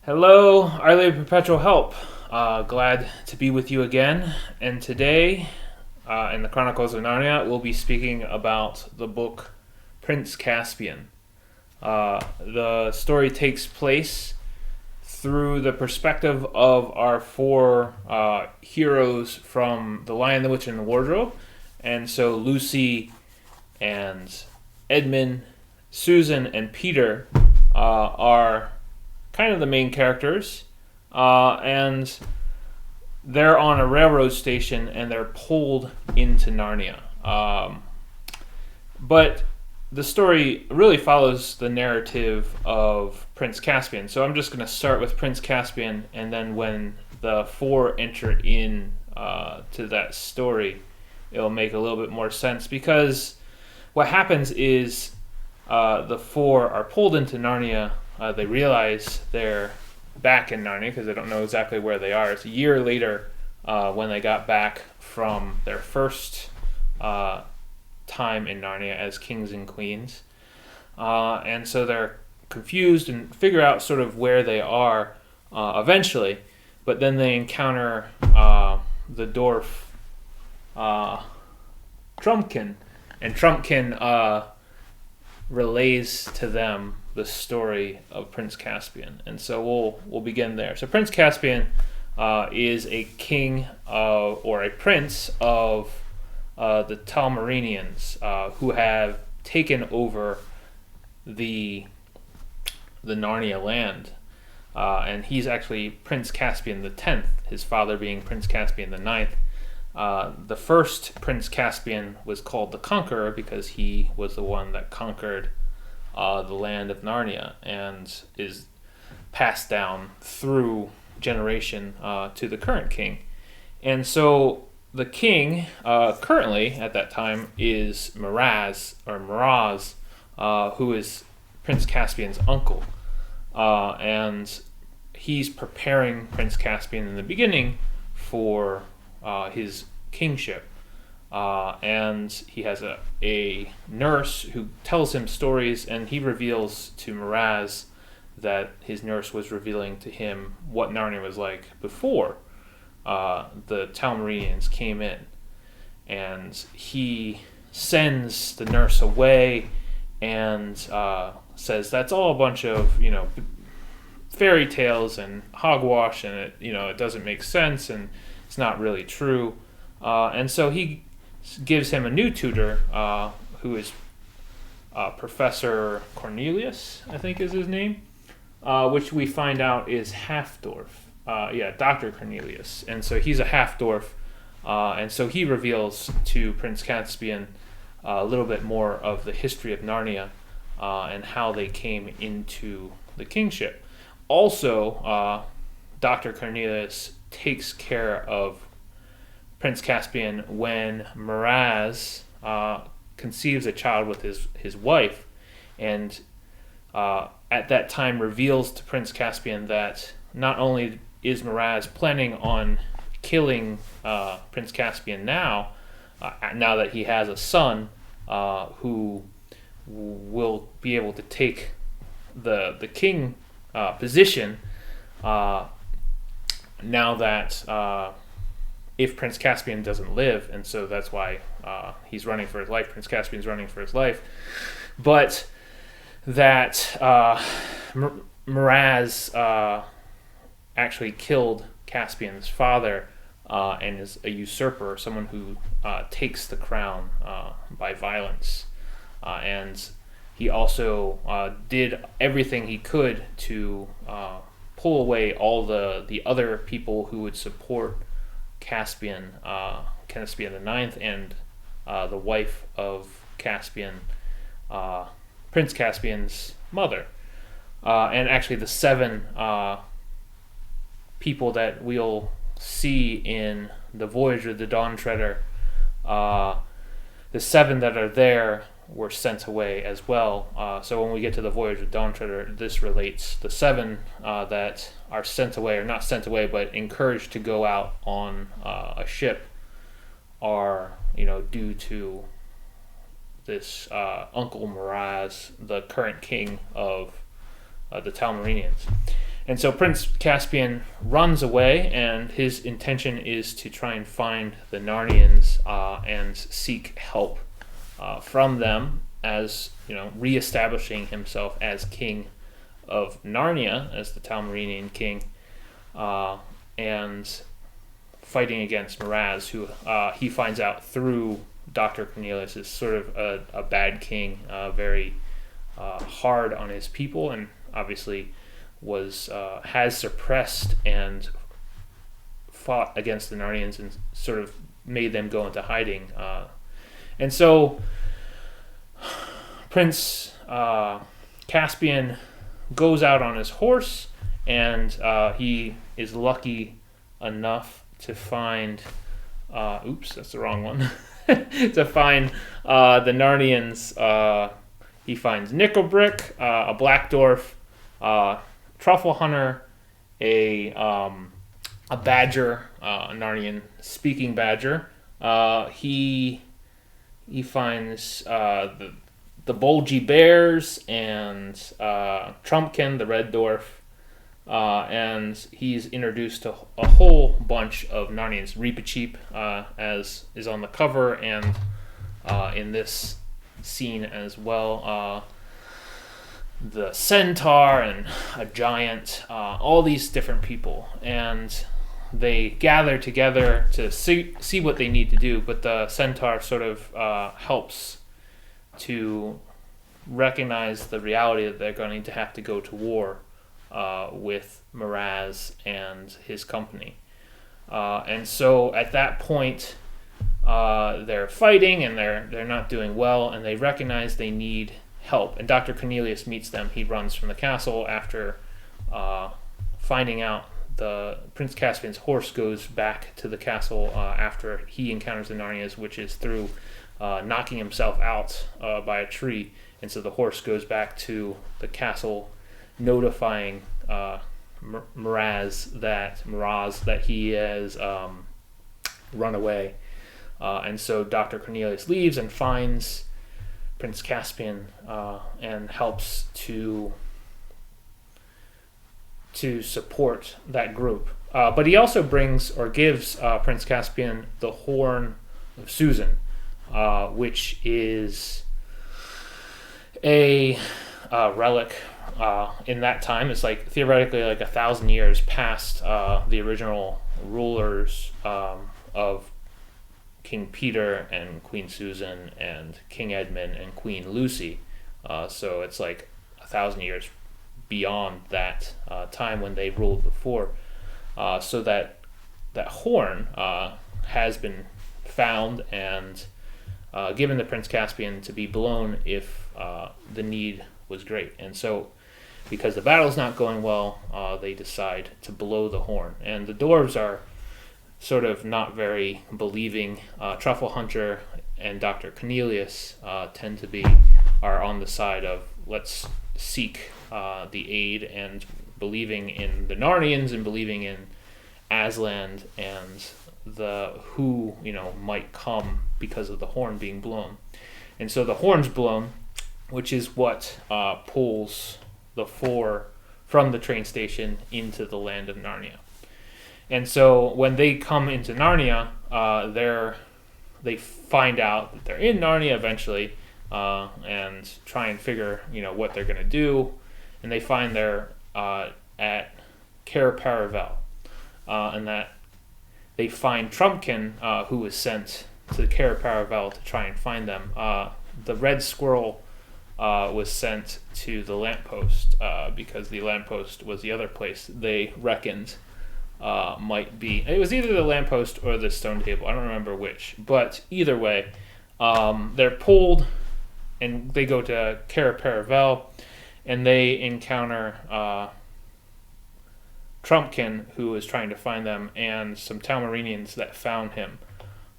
Hello, Our Lady of Perpetual Help. Glad to be with you again. And today, in the Chronicles of Narnia, we'll be speaking about the book Prince Caspian. The story takes place through the perspective of our four heroes from The Lion, the Witch, and the Wardrobe. And so Lucy and Edmund, Susan, and Peter are kind of the main characters, and they're on a railroad station and they're pulled into Narnia. But the story really follows the narrative of Prince Caspian. So I'm just going to start with Prince Caspian, and then when the four enter in to that story, it'll make a little bit more sense, because what happens is the four are pulled into Narnia. They realize they're back in Narnia because they don't know exactly where they are. It's a year later when they got back from their first time in Narnia as kings and queens. And so they're confused and figure out sort of where they are eventually. But then they encounter the dwarf Trumpkin. And Trumpkin relays to them the story of Prince Caspian, and so we'll begin there. So Prince Caspian is a king or a prince of the Talmarinians, who have taken over the Narnia land, and he's actually Prince Caspian the 10th. His father being Prince Caspian the 9th. The first Prince Caspian was called the Conqueror because he was the one that conquered the land of Narnia, and is passed down through generation to the current king. And so the king currently at that time is Miraz, who is Prince Caspian's uncle, and he's preparing Prince Caspian in the beginning for his kingship. And he has a nurse who tells him stories, and he reveals to Miraz that his nurse was revealing to him what Narnia was like before the Talmarinians came in. And he sends the nurse away and says that's all a bunch of fairy tales and hogwash, and it doesn't make sense and it's not really true. And so he gives him a new tutor, who is Professor Cornelius, I think is his name, which we find out is half-dwarf. Dr. Cornelius. And so he's a half-dwarf, and so he reveals to Prince Caspian a little bit more of the history of Narnia and how they came into the kingship. Also, Dr. Cornelius takes care of Prince Caspian when Miraz conceives a child with his wife, and at that time reveals to Prince Caspian that not only is Miraz planning on killing Prince Caspian now that he has a son who will be able to take the king position, now that if Prince Caspian doesn't live, and so that's why he's running for his life. Prince Caspian's running for his life, but that Miraz actually killed Caspian's father and is a usurper, someone who takes the crown by violence, and he also did everything he could to pull away all the other people who would support Caspian the Ninth, and the wife of Caspian, Prince Caspian's mother, and actually the 7 people that we'll see in the Voyage of the Dawn Treader. The 7 that are there were sent away as well. So when we get to the Voyage of Dawn Treader, this relates. The 7 that are sent away, or not sent away, but encouraged to go out on a ship, are due to this Uncle Miraz, the current king of the Talmarinians. And so Prince Caspian runs away, and his intention is to try and find the Narnians and seek help from them, as reestablishing himself as king of Narnia, as the Telmarinian king, and fighting against Miraz, who he finds out through Dr. Cornelius is sort of a bad king, very hard on his people, and obviously has suppressed and fought against the Narnians and sort of made them go into hiding. And so Prince Caspian goes out on his horse, and he is lucky enough to find oops, that's the wrong one. To find the Narnians. He finds Nickelbrick, a black dwarf, truffle hunter, a badger, a Narnian speaking badger. He finds the bulgy bears and Trumpkin, the red dwarf, and he's introduced to a whole bunch of Narnians. Reepicheep, as is on the cover and in this scene as well. The centaur and a giant, all these different people, and they gather together to see what they need to do, but the centaur sort of helps to recognize the reality that they're going to have to go to war with Miraz and his company. And so at that point, they're fighting and they're not doing well, and they recognize they need help. And Dr. Cornelius meets them. He runs from the castle after finding out the Prince Caspian's horse goes back to the castle after he encounters the Narnians, which is through knocking himself out by a tree. And so the horse goes back to the castle, notifying Miraz that he has run away. And so Dr. Cornelius leaves and finds Prince Caspian and helps to support that group. But he also brings or gives Prince Caspian the Horn of Susan, which is a relic in that time. It's like theoretically like 1,000 years past the original rulers of King Peter and Queen Susan and King Edmund and Queen Lucy. So it's like 1,000 years beyond that time when they ruled before. So that horn has been found and given to Prince Caspian to be blown if the need was great. And so because the battle's not going well, they decide to blow the horn. And the dwarves are sort of not very believing. Truffle Hunter and Dr. Cornelius are on the side of let's seek the aid, and believing in the Narnians and believing in Aslan and the who might come because of the horn being blown. And so the horn's blown, which is what pulls the four from the train station into the land of Narnia. And so when they come into Narnia, they find out that they're in Narnia eventually, and try and figure what they're going to do. And they find they're at Cair Paravel, and that they find Trumpkin, who was sent to Cair Paravel to try and find them. The red squirrel was sent to the lamppost because the lamppost was the other place they reckoned might be. It was either the lamppost or the stone table. I don't remember which. But either way, they're pulled and they go to Cair Paravel, and they encounter Trumpkin, who is trying to find them, and some Telmarinians that found him.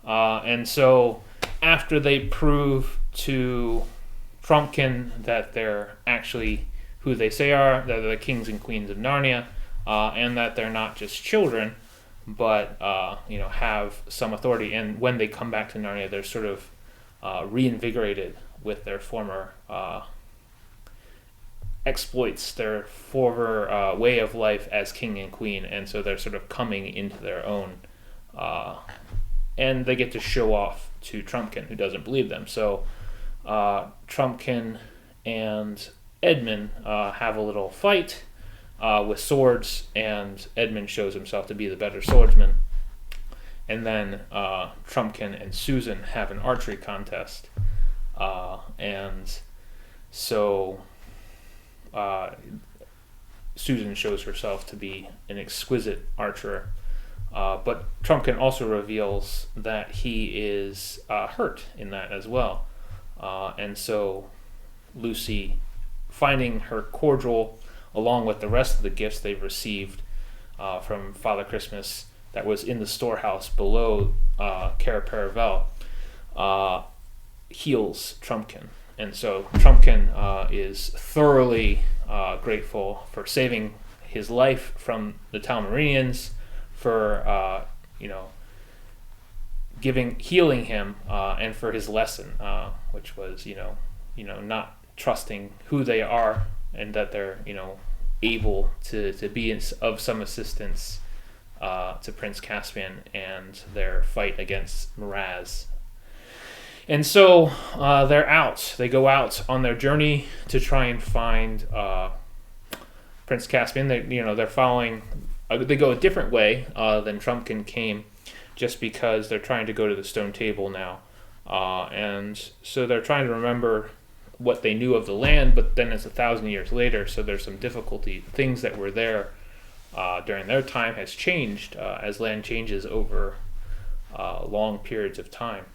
And so after they prove to Trumpkin that they're actually who they say are, they're the kings and queens of Narnia, and that they're not just children, but have some authority. And when they come back to Narnia, they're sort of reinvigorated with their former exploits their former way of life as king and queen, and so they're sort of coming into their own, and they get to show off to Trumpkin, who doesn't believe them. So Trumpkin and Edmund have a little fight with swords, and Edmund shows himself to be the better swordsman. And then Trumpkin and Susan have an archery contest, and so Susan shows herself to be an exquisite archer, but Trumpkin also reveals that he is hurt in that as well. And so Lucy, finding her cordial along with the rest of the gifts they've received from Father Christmas that was in the storehouse below Cara Paravel, heals Trumpkin. And so Trumpkin is thoroughly grateful for saving his life from the Talmurians, for healing him, and for his lesson, which was not trusting who they are, and that they're able to be of some assistance to Prince Caspian and their fight against Miraz. And so they're out. They go out on their journey to try and find Prince Caspian. They're following. They go a different way than Trumpkin came, just because they're trying to go to the stone table now, and so they're trying to remember what they knew of the land. But then it's 1,000 years later, so there's some difficulty. Things that were there during their time has changed as land changes over long periods of time.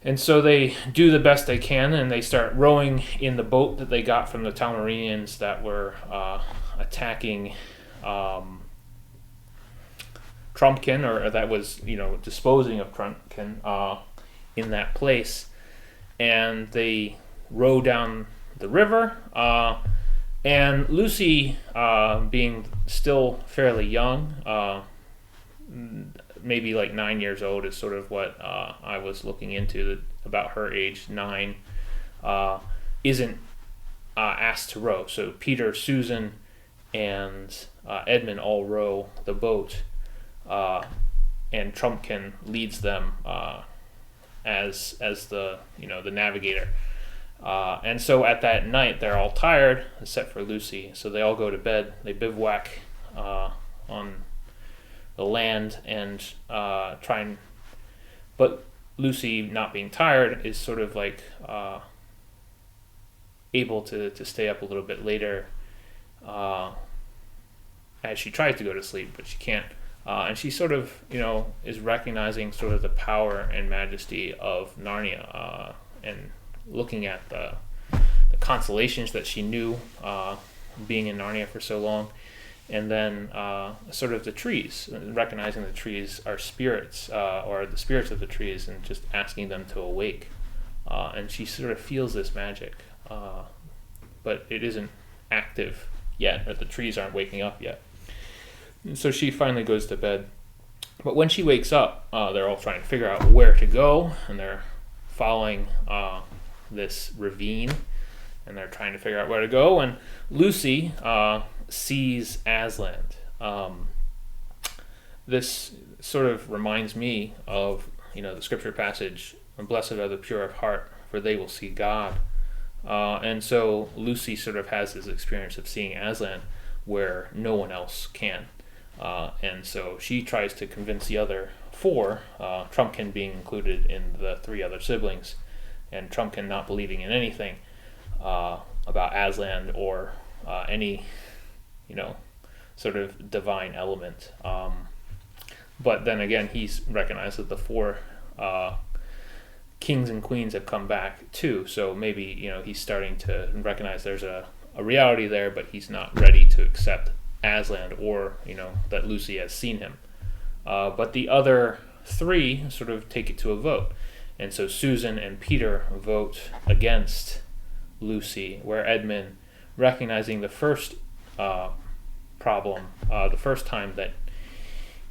And so they do the best they can, and they start rowing in the boat that they got from the Talmurians that were attacking Trumpkin, or that was disposing of Trumpkin in that place. And they row down the river, and Lucy, being still fairly young, maybe like 9 years old is sort of what I was looking into about her age, 9, isn't asked to row. So Peter, Susan, and Edmund all row the boat, and Trumpkin leads them as the the navigator. And so at that night they're all tired except for Lucy, so they all go to bed. They bivouac on the land and but Lucy, not being tired, is sort of like able to stay up a little bit later as she tries to go to sleep, but she can't. And she sort of, is recognizing sort of the power and majesty of Narnia, and looking at the constellations that she knew, being in Narnia for so long, and then sort of the trees, recognizing the trees are spirits, or the spirits of the trees, and just asking them to awake. And she sort of feels this magic, but it isn't active yet, or the trees aren't waking up yet. And so she finally goes to bed. But when she wakes up, they're all trying to figure out where to go, and they're following this ravine, and they're trying to figure out where to go. And Lucy sees Aslan. This sort of reminds me of the scripture passage, "Blessed are the pure of heart, for they will see God." And so Lucy sort of has this experience of seeing Aslan where no one else can. And so she tries to convince the other four, Trumpkin being included in the 3 other siblings, and Trumpkin not believing in anything about Aslan or any, sort of divine element. But then again, he's recognized that the 4 kings and queens have come back too, so maybe he's starting to recognize there's a reality there, but he's not ready to accept Aslan, or that Lucy has seen him. But the other 3 sort of take it to a vote, and so Susan and Peter vote against Lucy, where Edmund, recognizing the first problem, the first time that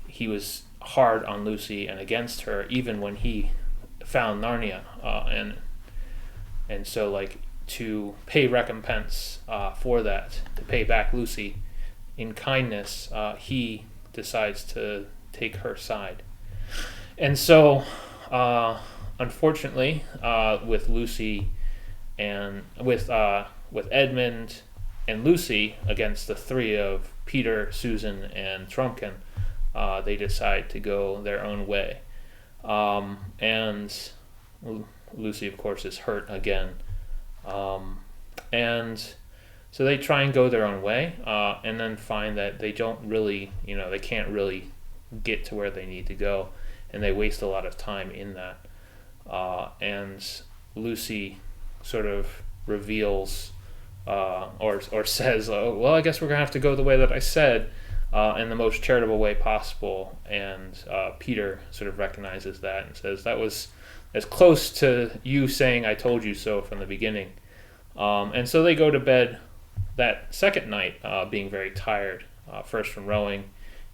he was hard on Lucy and against her, even when he found Narnia, and so like to pay recompense for that, to pay back Lucy in kindness, he decides to take her side. And so, unfortunately, with Lucy and with Edmund and Lucy against the three of Peter, Susan, and Trumpkin, they decide to go their own way. And Lucy, of course, is hurt again. And so they try and go their own way, and then find that they don't really, they can't really get to where they need to go, and they waste a lot of time in that. And Lucy sort of reveals, or says, well, I guess we're going to have to go the way that I said, in the most charitable way possible. And Peter sort of recognizes that and says, that was as close to you saying I told you so from the beginning. And so they go to bed that second night, being very tired, first from rowing,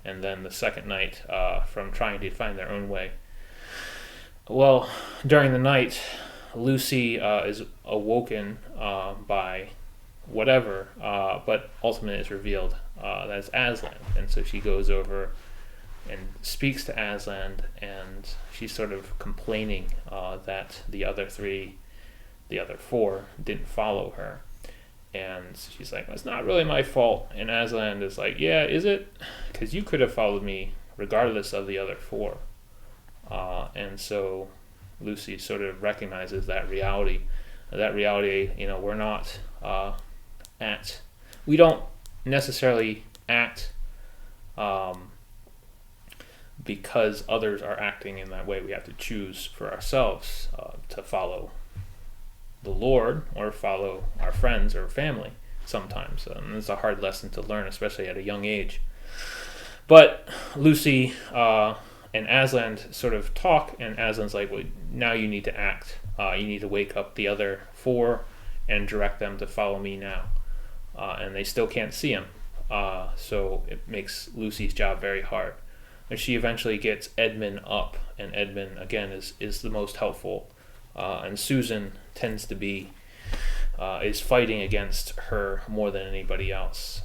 and then the second night from trying to find their own way. Well, during the night, Lucy is awoken by whatever, but ultimately it's revealed that it's Aslan. And so she goes over and speaks to Aslan, and she's sort of complaining that the other four didn't follow her. And she's like, it's not really my fault. And Aslan is like, yeah, is it? Because you could have followed me regardless of the other four. And so Lucy sort of recognizes that reality. We're not we don't necessarily act because others are acting in that way. We have to choose for ourselves to follow the Lord or follow our friends or family sometimes. And it's a hard lesson to learn, especially at a young age. But Lucy and Aslan sort of talk, and Aslan's like, well, now you need to act. You need to wake up the other four and direct them to follow me now. And they still can't see him. So it makes Lucy's job very hard. And she eventually gets Edmund up, and Edmund, again, is the most helpful. And Susan tends to be, is fighting against her more than anybody else.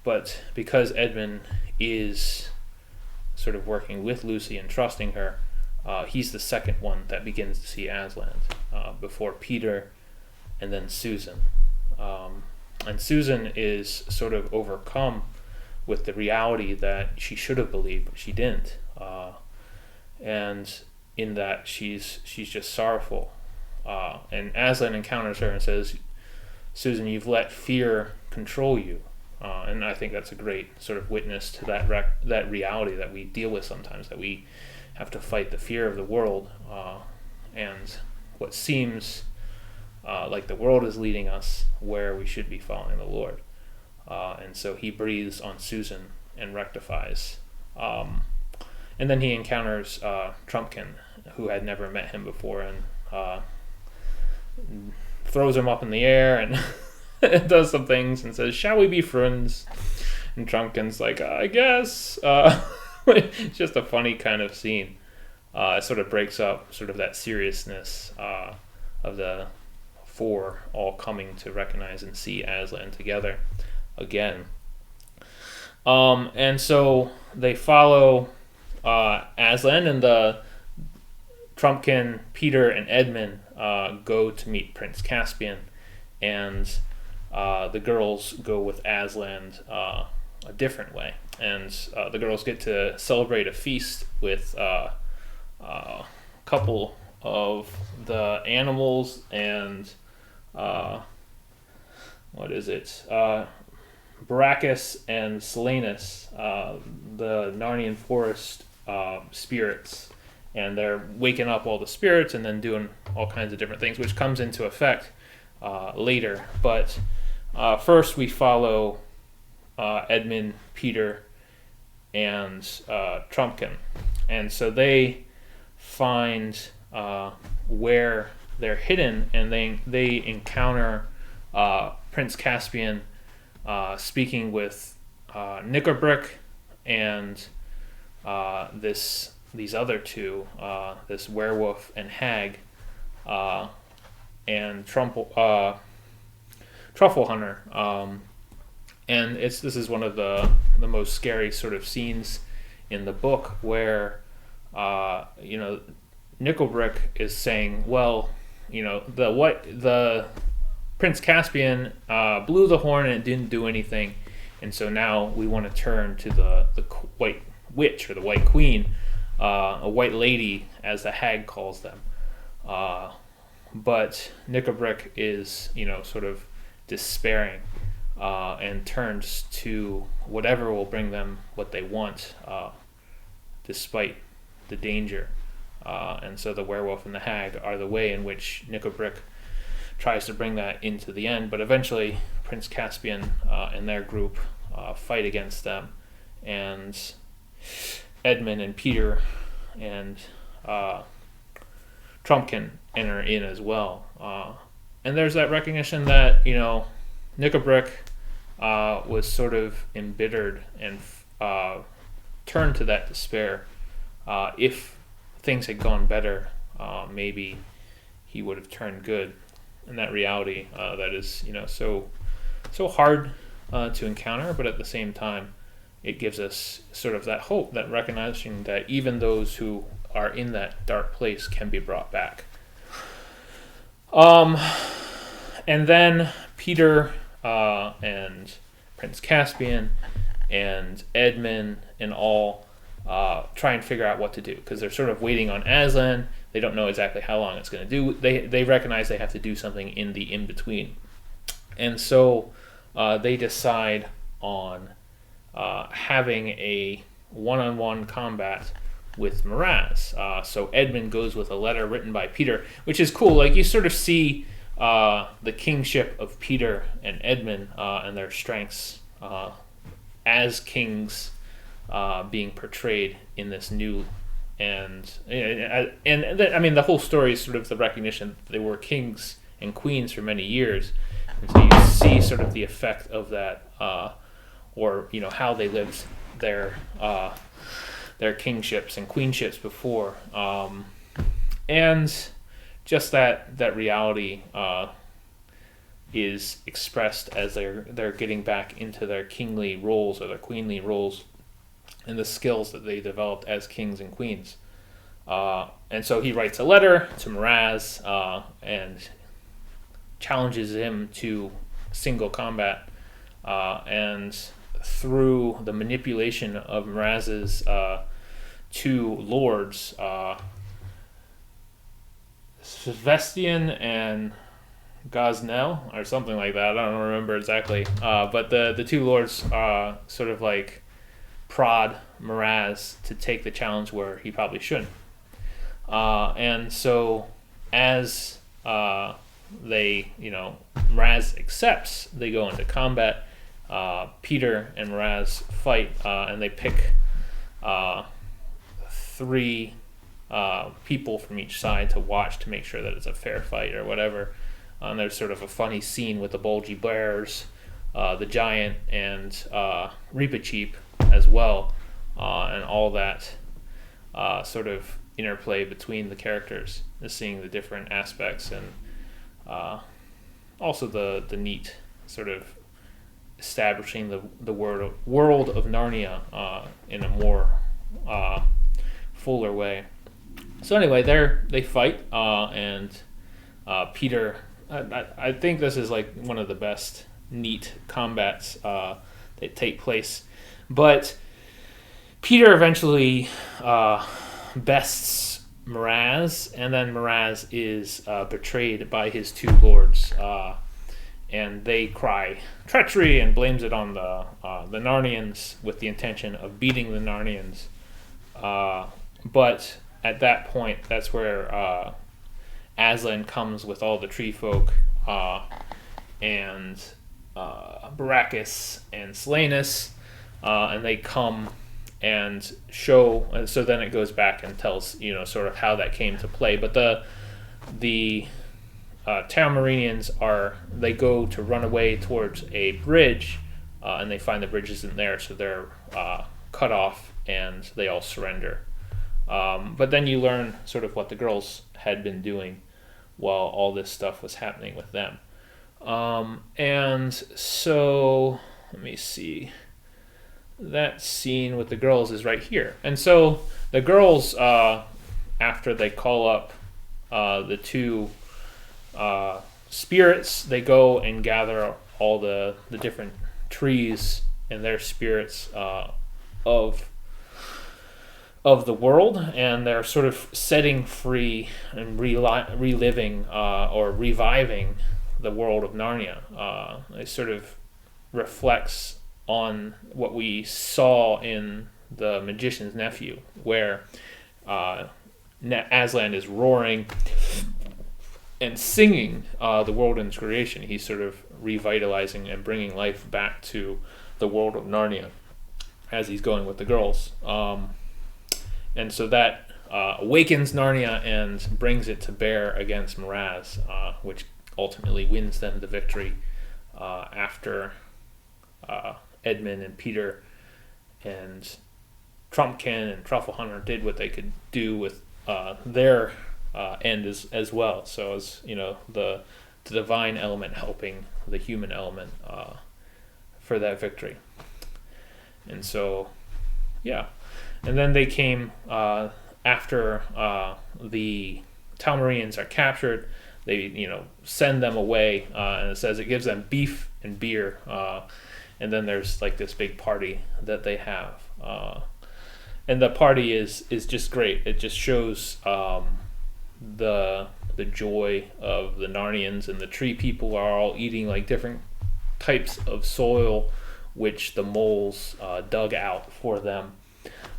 But because Edmund is sort of working with Lucy and trusting her, he's the second one that begins to see Aslan, before Peter and then Susan. And Susan is sort of overcome with the reality that she should have believed, but she didn't. And in that she's just sorrowful. And Aslan encounters her and says, Susan, you've let fear control you. And I think that's a great sort of witness to that reality that we deal with sometimes, that we have to fight the fear of the world, and what seems like the world is leading us where we should be following the Lord. And so he breathes on Susan and rectifies. And then he encounters Trumpkin, who had never met him before, and throws him up in the air and does some things and says, shall we be friends? And Trumpkin's like, I guess. It's just a funny kind of scene. It sort of breaks up sort of that seriousness of the four all coming to recognize and see Aslan together again. And so they follow Aslan, and the Trumpkin, Peter, and Edmund go to meet Prince Caspian, and the girls go with Aslan a different way. And the girls get to celebrate a feast with a couple of the animals and Baracus and Silenus, the Narnian forest spirits, and they're waking up all the spirits and then doing all kinds of different things, which comes into effect later. But first we follow Edmund, Peter, and Trumpkin, and so they find where they're hidden, and they encounter Prince Caspian speaking with Knickerbrick and these other two, this werewolf and hag, and Truffle Hunter. And this is one of the most scary sort of scenes in the book where Nickelbrick is saying, well, the Prince Caspian blew the horn and it didn't do anything, and so now we want to turn to the White Witch or the White Queen, a White Lady as the hag calls them. But Nickelbrick is sort of despairing and turns to whatever will bring them what they want, despite the danger. And so the werewolf and the hag are the way in which Nickelbrick tries to bring that into the end. But eventually Prince Caspian and their group fight against them, and Edmund and Peter and Trumpkin enter in as well. And there's that recognition that Nickelbrick was sort of embittered and turned to that despair. If things had gone better, maybe he would have turned good. And that reality that is so hard to encounter, but at the same time it gives us sort of that hope, that recognizing that even those who are in that dark place can be brought back. And then Peter and Prince Caspian and Edmund and all try and figure out what to do, because they're sort of waiting on Aslan. They don't know exactly how long it's going to do. They recognize they have to do something in the in-between. And so they decide on having a one-on-one combat with Miraz. So Edmund goes with a letter written by Peter, which is cool. Like, you sort of see the kingship of Peter and Edmund and their strengths as kings being portrayed in this new, and the whole story is sort of the recognition that they were kings and queens for many years, and so you see sort of the effect of that, or how they lived their kingships and queenships before, and just that reality is expressed as they're getting back into their kingly roles or their queenly roles, and the skills that they developed as kings and queens. And so he writes a letter to Miraz and challenges him to single combat, and through the manipulation of Miraz's two lords, Svestian and Gosnell, or something like that. I don't remember exactly. But the two lords sort of like prod Miraz to take the challenge where he probably shouldn't. And so as they, Miraz accepts, they go into combat. Peter and Miraz fight, and they pick 3 people from each side to watch to make sure that it's a fair fight or whatever. And there's sort of a funny scene with the bulgy bears, the giant, and Reepicheep as well, and all that sort of interplay between the characters, seeing the different aspects, and also the neat sort of establishing the world of Narnia in a more fuller way. So anyway, they fight, and Peter, I think this is like one of the best neat combats that take place. But Peter eventually bests Miraz, and then Miraz is betrayed by his two lords, and they cry treachery and blames it on the Narnians with the intention of beating the Narnians. But at that point, that's where Aslan comes with all the tree folk, and Baracus and Silenus, and they come and show, and so then it goes back and tells sort of how that came to play. But the Talmarinians they go to run away towards a bridge, and they find the bridge isn't there, so they're cut off and they all surrender. But then you learn sort of what the girls had been doing, while all this stuff was happening with them. And so, let me see. That scene with the girls is right here. And so the girls, after they call up the two spirits, they go and gather all the different trees and their spirits of the world, and they're sort of setting free and reliving or reviving the world of Narnia. It sort of reflects on what we saw in The Magician's Nephew, where Aslan is roaring and singing the world in creation. He's sort of revitalizing and bringing life back to the world of Narnia as he's going with the girls. And so that awakens Narnia and brings it to bear against Miraz, which ultimately wins them the victory after Edmund and Peter and Trumpkin and Trufflehunter did what they could do with their end as well. So as the divine element helping the human element for that victory. And so, yeah. And then they came after the Talmarians are captured. They send them away, and it says it gives them beef and beer. And then there's like this big party that they have, and the party is just great. It just shows the joy of the Narnians, and the tree people are all eating like different types of soil, which the moles dug out for them,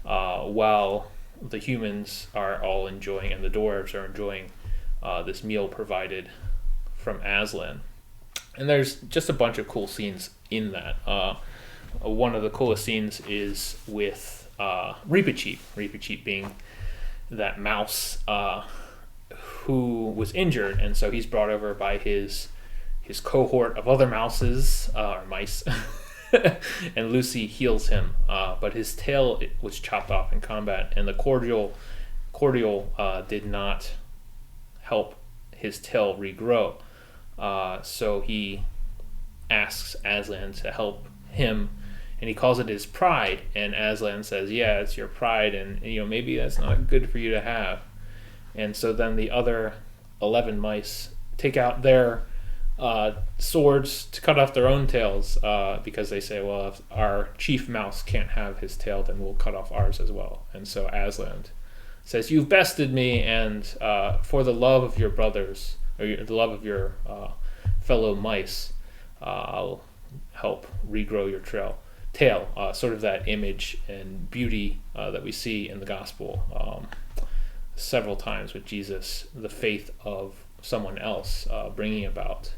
while the humans are all enjoying, and the dwarves are enjoying this meal provided from Aslan. And there's just a bunch of cool scenes in that. One of the coolest scenes is with Reepicheep. Reepicheep being that mouse who was injured, and so he's brought over by his cohort of other mouses, or mice, and Lucy heals him. But his tail was chopped off in combat, and the cordial did not help his tail regrow. So he asks Aslan to help him, and he calls it his pride, and Aslan says, yeah, it's your pride, and maybe that's not good for you to have. And so then the other 11 mice take out their swords to cut off their own tails, because they say, well, if our chief mouse can't have his tail, then we'll cut off ours as well. And so Aslan says, you've bested me, and for the love of your brothers, or the love of your fellow mice, I'll help regrow your tail. Sort of that image and beauty that we see in the gospel several times with Jesus, the faith of someone else bringing about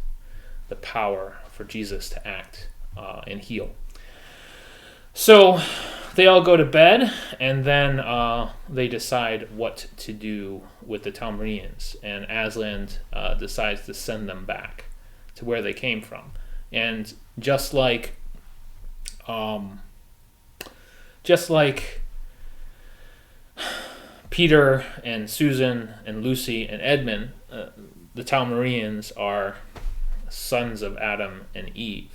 the power for Jesus to act and heal. So they all go to bed, and then they decide what to do with the Talmarians, and Aslan decides to send them back to where they came from. And just like Peter and Susan and Lucy and Edmund, the Talmarians are sons of Adam and Eve,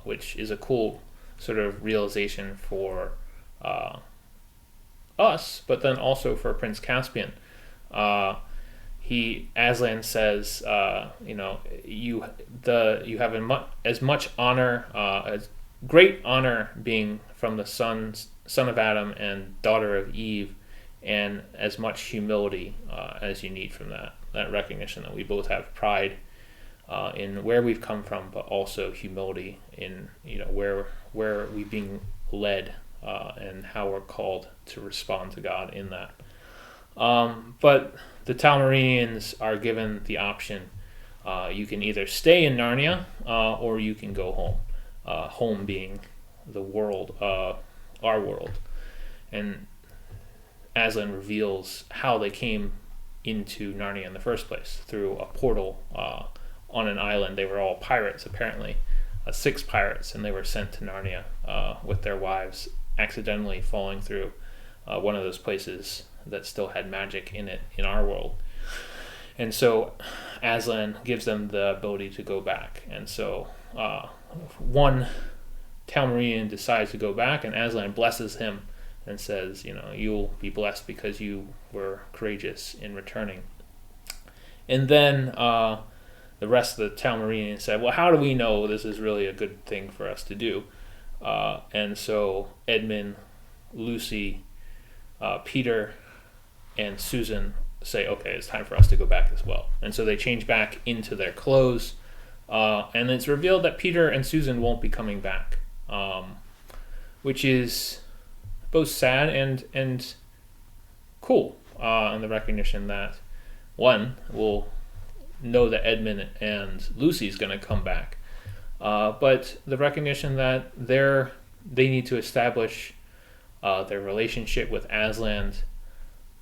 which is a cool sort of realization for us, but then also for Prince Caspian. Aslan says, you have as much honor, as great honor being from the son of Adam and daughter of Eve, and as much humility as you need from that recognition that we both have pride in where we've come from, but also humility in where we're being led and how we're called to respond to God in that. But the Talmarians are given the option. You can either stay in Narnia or you can go home. Home being the world, our world. And Aslan reveals how they came into Narnia in the first place, through a portal on an island. They were all pirates, apparently, 6 pirates, and they were sent to Narnia with their wives, accidentally falling through one of those places that still had magic in it in our world. And so Aslan gives them the ability to go back. And so one Talmarian decides to go back, and Aslan blesses him and says, you'll be blessed because you were courageous in returning. And then the rest of the Talmarians said, well, how do we know this is really a good thing for us to do? And so Edmund, Lucy, Peter, and Susan say, okay, it's time for us to go back as well. And so they change back into their clothes, and it's revealed that Peter and Susan won't be coming back, which is both sad and cool, in the recognition that, one, we'll know that Edmund and Lucy's going to come back, but the recognition that they need to establish their relationship with Aslan,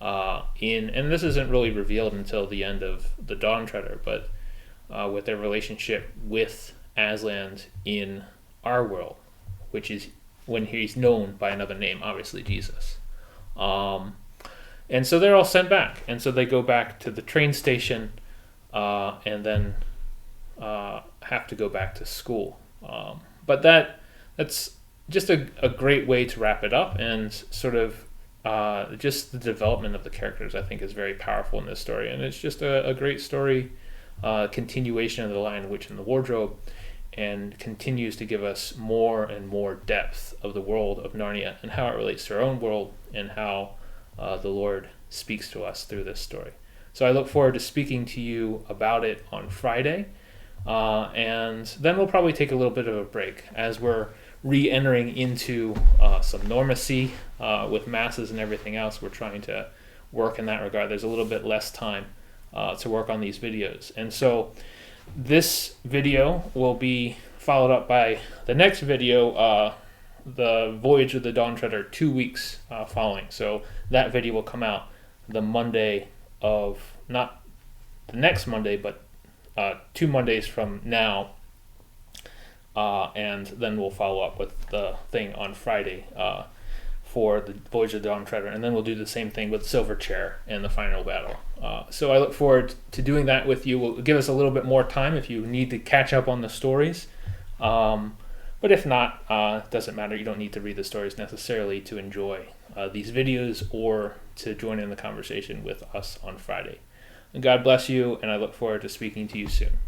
and this isn't really revealed until the end of the Dawn Treader, but with their relationship with Aslan in our world, which is when he's known by another name, obviously Jesus. And so they're all sent back, and so they go back to the train station, and then have to go back to school. But that's just a great way to wrap it up, and sort of just the development of the characters, I think, is very powerful in this story, and it's just a great story, continuation of the Lion, Witch, and the Wardrobe, and continues to give us more and more depth of the world of Narnia and how it relates to our own world, and how the Lord speaks to us through this story. So I look forward to speaking to you about it on Friday, and then we'll probably take a little bit of a break as we're re-entering into some normacy with masses and everything else. We're trying to work in that regard. There's a little bit less time to work on these videos, and so this video will be followed up by the next video, the Voyage of the Dawn Treader, 2 weeks following. So that video will come out the Monday of, not the next Monday, but 2 Mondays from now, and then we'll follow up with the thing on Friday for the Voyage of the Dawn Treader, and then we'll do the same thing with Silver Chair and the final battle. So I look forward to doing that with you. Will give us a little bit more time if you need to catch up on the stories. But if not, it doesn't matter. You don't need to read the stories necessarily to enjoy these videos or to join in the conversation with us on Friday. And God bless you, and I look forward to speaking to you soon.